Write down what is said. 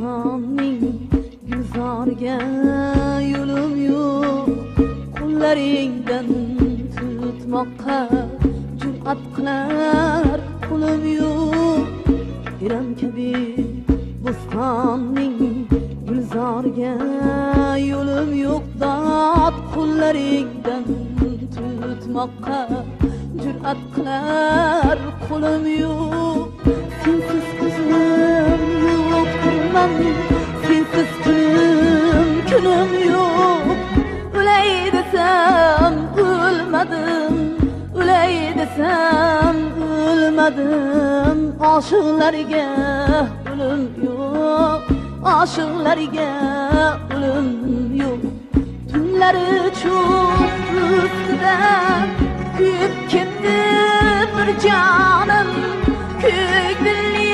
bo'stonning gulzoriga yo'lim yo'q, qo'llaringdan tutmoqqa jur'at qilar qo'lim yo'q. Iram kabi bo'stonning gulzoriga yo'lim yo'q, dod qo'llaringdan tutmoqqa jur'at qilar qo'lim yo'q. Sensiz ko'zim yo'q turman, sensiz kunim yo'q. O'lay desam o'lmadim, o'lay desam o'lmadim. Oshiqlarga o'lim yo'q, oshiqlarga o'lim yo'q. Tunlari cho'q ustida kuyib ketdi bir jonim, ko'k dilli